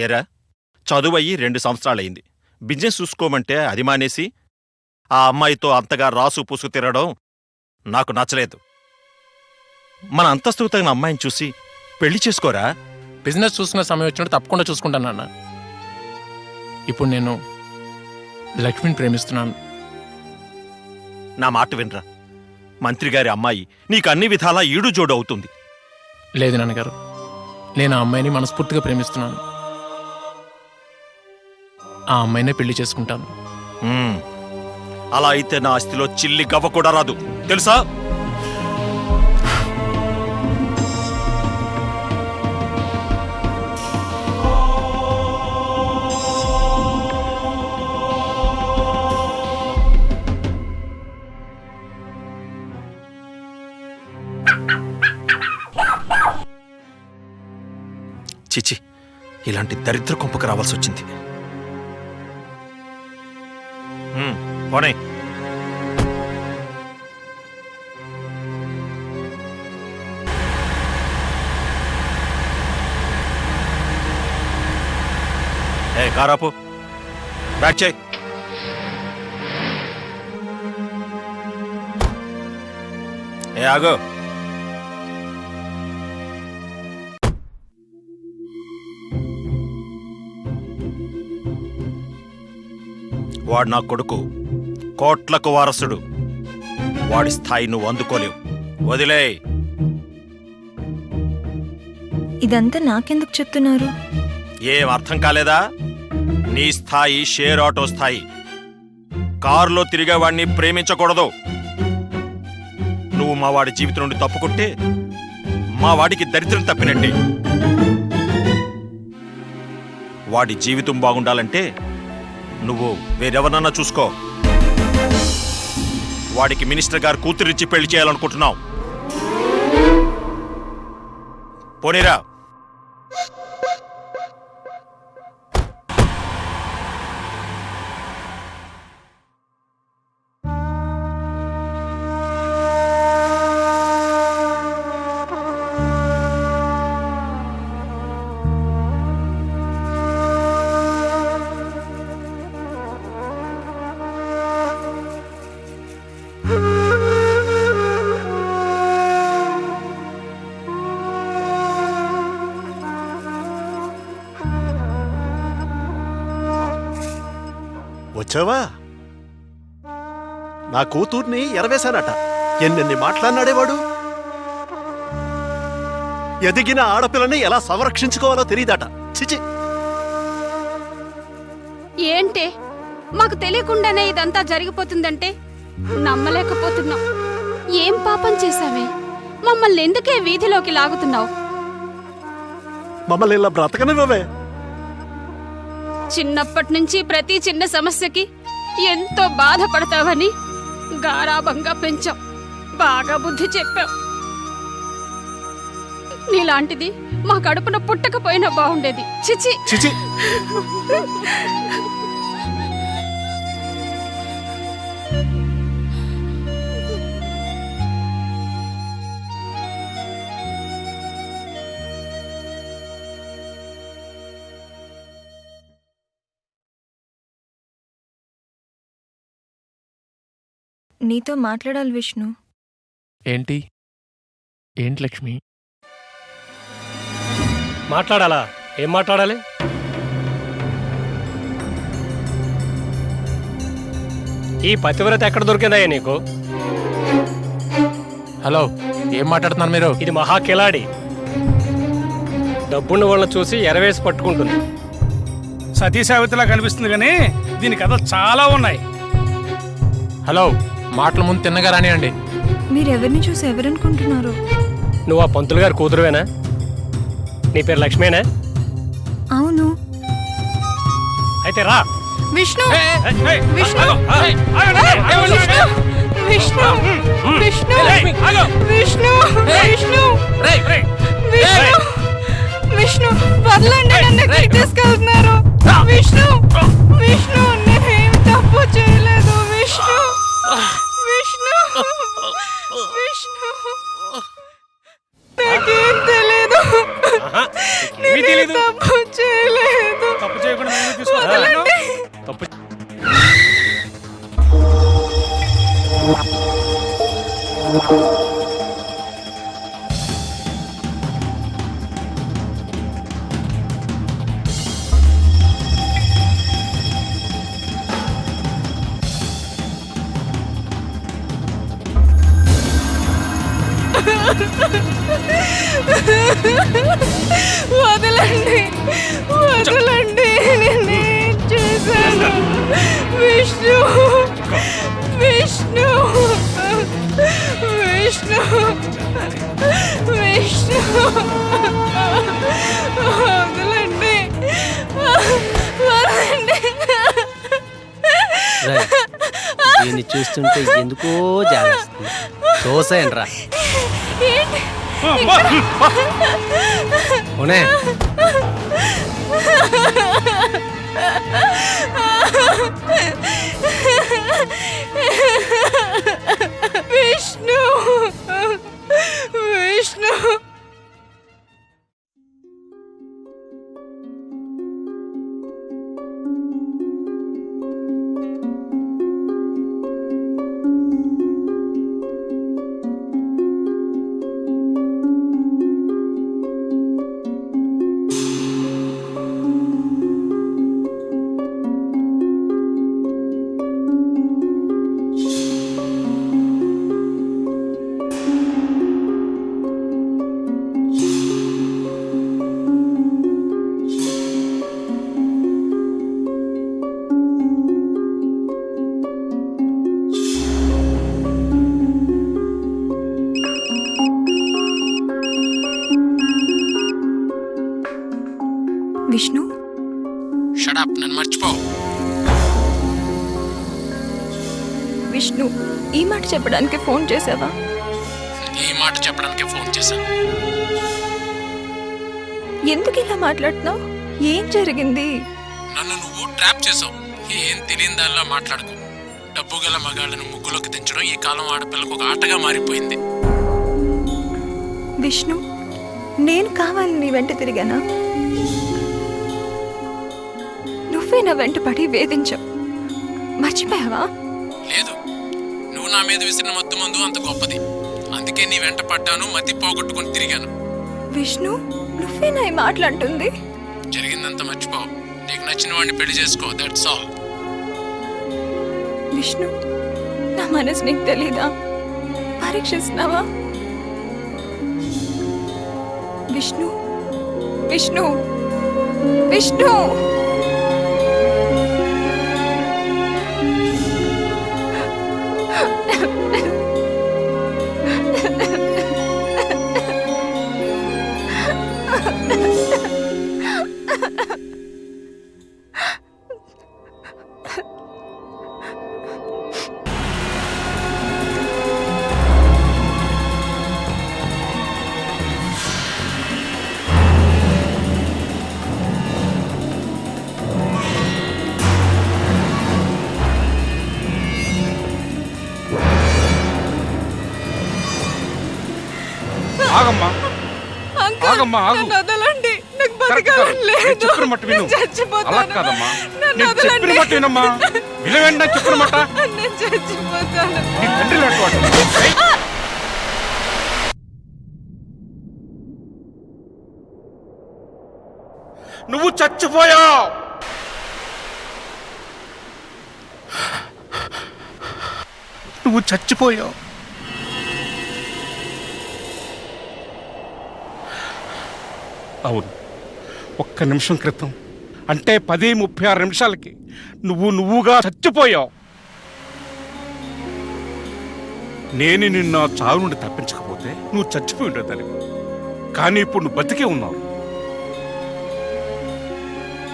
ఏరా, చదువయ్యి 2 సంవత్సరాలైంది. బిజినెస్ చూసుకోమంటే అది మానేసి ఆ అమ్మాయితో అంతగా రాసు పూసు తిరగడం నాకు నచ్చలేదు. మన అంతస్తుకు తగిన అమ్మాయిని చూసి పెళ్లి చేసుకోరా. బిజినెస్ చూసుకునే సమయం వచ్చినట్టు తప్పకుండా చూసుకుంటాను అన్న. ఇప్పుడు నేను లక్ష్మిని ప్రేమిస్తున్నాను. నా మాట వినరా, మంత్రిగారి అమ్మాయి నీకు అన్ని విధాలా ఈడు జోడు అవుతుంది. లేదు నాన్నగారు, నేను ఆ అమ్మాయిని మనస్ఫూర్తిగా ప్రేమిస్తున్నాను. ఆ అమ్మాయినే పెళ్లి చేసుకుంటాను. అలా అయితే నా ఆస్తిలో చిల్లి గవ్వ కూడా రాదు, తెలుసా? చిచి, ఇలాంటి దరిద్ర కొంపకు రావాల్సి వచ్చింది. పోనీ కారాపు, బ్యాక్ చేయి. ఆగో. వాడు నా కొడుకు, కోట్లకు వారసుడు. వాడి స్థాయి నువ్వు అందుకోలేవు, వదిలే. ఇదంతా నాకెందుకు చెప్తున్నారు? ఏం అర్థం కాలేదా? నీ స్థాయి షేర్ ఆటో స్థాయి. కారులో తిరిగేవాడిని ప్రేమించకూడదు. నువ్వు మా వాడి జీవితం నుండి తప్పుకుంటే మా వాడికి దరిద్రం తప్పినట్టే. వాడి జీవితం బాగుండాలంటే నువ్వు వేరెవరన్నా చూసుకో. వాడికి మినిస్టర్ గారు కూతురిచ్చి పెళ్లి చేయాలనుకుంటున్నావు. పోనీరా. వచ్చావా? నా కూతుర్ని ఎరవేశానట. ఎన్నెన్ని మాట్లాడినాడేవాడు. ఎదిగిన ఆడపిల్లని ఎలా సంరక్షించుకోవాలో తెలియదట. చిచి. ఏంటే, మాకు తెలియకుండానే ఇదంతా జరిగిపోతుందంటే నమ్మలేకపోతున్నాం. ఏం పాపం చేశావే? మమ్మల్ని ఎందుకే వీధిలోకి లాగుతున్నావు? మమ్మల్ని ఇలా బ్రతకనివ్వవే. చిన్నప్పటి నుంచి ప్రతి చిన్న సమస్యకి ఎంతో బాధపడతావని గారాబంగా పెంచాం, బాగా బుద్ధి చెప్పాం. నీలాంటిది మా కడుపున పుట్టకపోయినా బాగుండేది. చిచి చిచి. నీతో మాట్లాడాలి విష్ణు. ఏంటి లక్ష్మి? మాట్లాడాలా? ఏం మాట్లాడాలి? ఈ పతివ్రత ఎక్కడ దొరికిందయ్యా నీకు? హలో, ఏం మాట్లాడుతున్నారు మీరు? ఇది మహా కిలాడి. డబ్బున్న వాళ్ళని చూసి ఎరవేసి పట్టుకుంటుంది. సతీ సావిత్రిలా కనిపిస్తుంది కానీ దీని కథ చాలా ఉన్నాయి. హలో, మాటల ముందు తిన్నగా రానియండి. మీరెవరిని చూసి ఎవరనుకుంటున్నారు? నువ్వు ఆ పంతులు గారి కూతురువేనా? నీ పేరు లక్ష్మేనా? అవును. అయితే రా. విష్ణు, విష్ణు, విష్ణు, విష్ణు, విష్ణు, విష్ణు, విష్ణు, వదలండి, నన్ను ఎక్కడికి తీసుకెళ్తున్నారు? విష్ణు, విష్ణు, నేనేం తప్పు చేయలేదు. విష్ణు, విష్ణు, విష్ణు, నాకేం తెలీదు. నేనేం తప్పు చేయలేదు. వదలండి వదలండి నేనేం చేశాను విష్ణు విష్ణు విష్ణు విష్ణు వదలండి వదలండి దీన్ని చూస్తుంటే ఎందుకో జాలేస్తుంది. చూసేయండి రా. ఏంటి ఉనే విష్ణు విష్ణు విష్ణు షడప్, నన్ను మర్చిపో. విష్ణు ఈ మాట చెప్పడానికి ఫోన్ చేసావా? ఈ మాట చెప్పడానికే ఫోన్ చేశాను. ఎందుకు ఇలా మాట్లాడుతున్నావు? ఏం జరిగింది? నన్ను నువ్వు ట్రాప్ చేసావు. ఏం తెలియని దానిలా మాట్లాడుకో. డబ్బు గల మగాళ్ళను ముగ్గులోకి దించడం ఈ కాలం ఆడపిల్లకు ఒక ఆటగా మారిపోయింది. విష్ణు నేను కావాలని నీ వెంట తిరిగానా? నువ్వే నా వెంట పడి వేధించావు. మర్చిపోయావా? లేదు, నువ్వు నా మీద విసిరిన మొద్దు మందు అంత గొప్పది. అందుకే నీ వెంట పడ్డాను, మతి పోగొట్టుకుని తిరిగాను. విష్ణు నువ్వేనా ఈ మాట్లాడుతుంది? జరిగిందంతా మర్చిపో. నీకు నచ్చిన వాడిని పెళ్లి చేసుకో, దట్స్ ఆల్. విష్ణు నా మనసు నీకు తెలీదా? పరీక్షిస్తున్నావా? విష్ణు విష్ణు విష్ణు ఆగమ్మా ఆగమ్మా ఆగు. నన్ను వదలండి. నాకు కరెక్ట్ కాదు. బతకాలని లేదు. నేను చెప్పిన మాట విను. నేను చచ్చిపోతాను. అలా కాదమ్మా. నన్ను నేను చెప్పిన వదలండి. మాట వినమ్మా. వినవేండి నేను చెప్పిన మాట. నేను చచ్చిపోతాను. నీ తండ్రి లాంటి వాడు. నువ్వు చచ్చిపోయావు. నువ్వు చచ్చిపోయావు. అవును, ఒక్క నిమిషం క్రితం, అంటే 10:36 నిమిషాలకి నువ్వుగా చచ్చిపోయావు. నేను నిన్ను ఆ చావు నుండి తప్పించకపోతే నువ్వు చచ్చిపోయి ఉండేదాన్ని. కానీ ఇప్పుడు నువ్వు బతికే ఉన్నావు.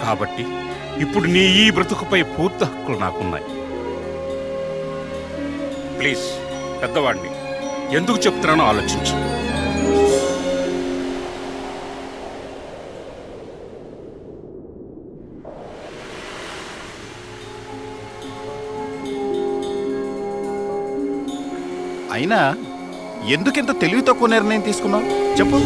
కాబట్టి ఇప్పుడు నీ ఈ బ్రతుకుపై పూర్తి హక్కులు నాకున్నాయి. ప్లీజ్, పెద్దవాడిని, ఎందుకు చెప్తున్నానో ఆలోచించు. అయినా ఎందుకింత తెలివి తక్కువ నిర్ణయం తీసుకున్నావు చెప్పు.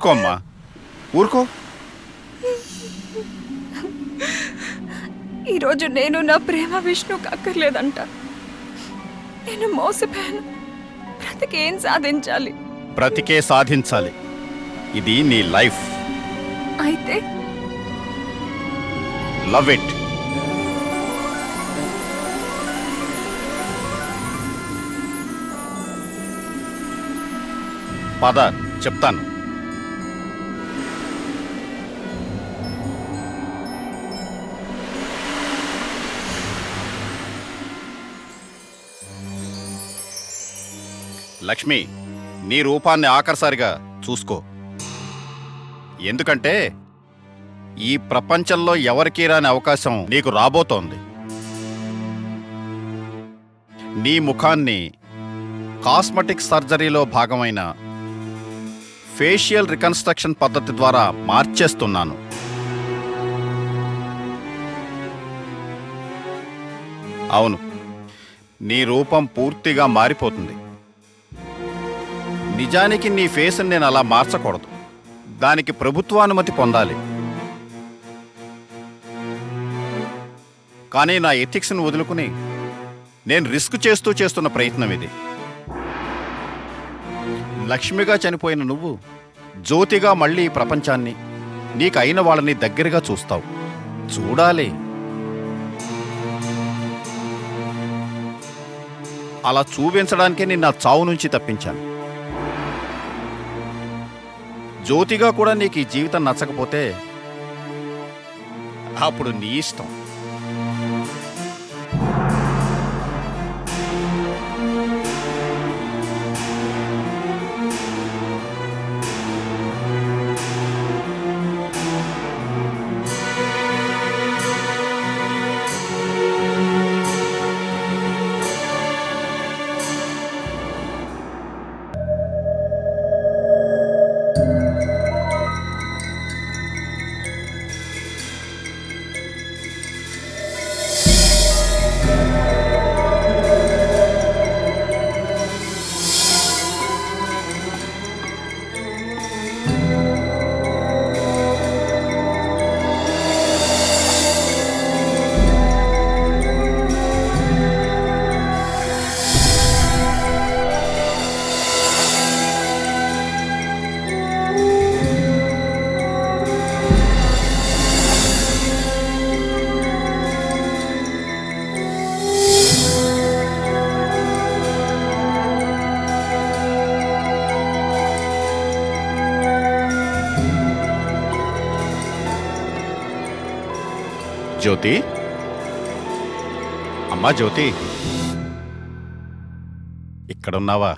ఊరుకో అమ్మా, ఊరుకో. ఈరోజు నేను నా ప్రేమ విష్ణుకి అక్కర్లేదంట. నేను మోసపోయాను. బ్రతికేం సాధించాలి? బ్రతికే సాధించాలి. ఇది నీ లైఫ్. అయితే లవ్ ఇట్. పద చెప్తాను. లక్ష్మి, నీ రూపాన్ని ఆఖరిసారిగా చూసుకో. ఎందుకంటే ఈ ప్రపంచంలో ఎవరికీ రాని అవకాశం నీకు రాబోతోంది. నీ ముఖాన్ని కాస్మెటిక్ సర్జరీలో భాగమైన ఫేషియల్ రికన్స్ట్రక్షన్ పద్ధతి ద్వారా మార్చేస్తున్నాను. అవును, నీ రూపం పూర్తిగా మారిపోతుంది. నిజానికి నీ ఫేస్ని నేను అలా మార్చకూడదు. దానికి ప్రభుత్వానుమతి పొందాలి. కానీ నా ఎథిక్స్ని వదులుకుని నేను రిస్క్ చేస్తున్న ప్రయత్నం ఇది. లక్ష్మిగా చనిపోయిన నువ్వు జ్యోతిగా మళ్ళీ ఈ ప్రపంచాన్ని, నీకు అయిన వాళ్ళని దగ్గరగా చూస్తావు. చూడాలి. అలా చూపించడానికే నేను నా చావు నుంచి తప్పించాను. జ్యోతిగా కూడా నీకు ఈ జీవితం నచ్చకపోతే అప్పుడు నీ ఇష్టం. జ్యోతి, అమ్మా జ్యోతి, ఇక్కడున్నావా?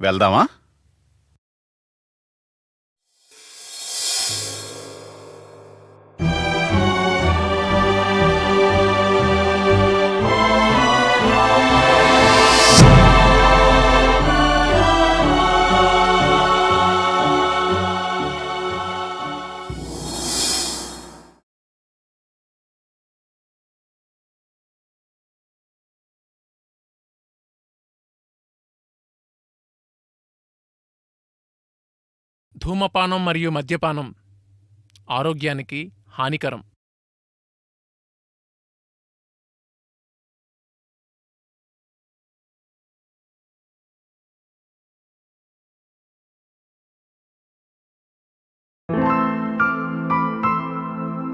వెళ్దామా? ధూమపానం మరియు మద్యపానం ఆరోగ్యానికి హానికరం.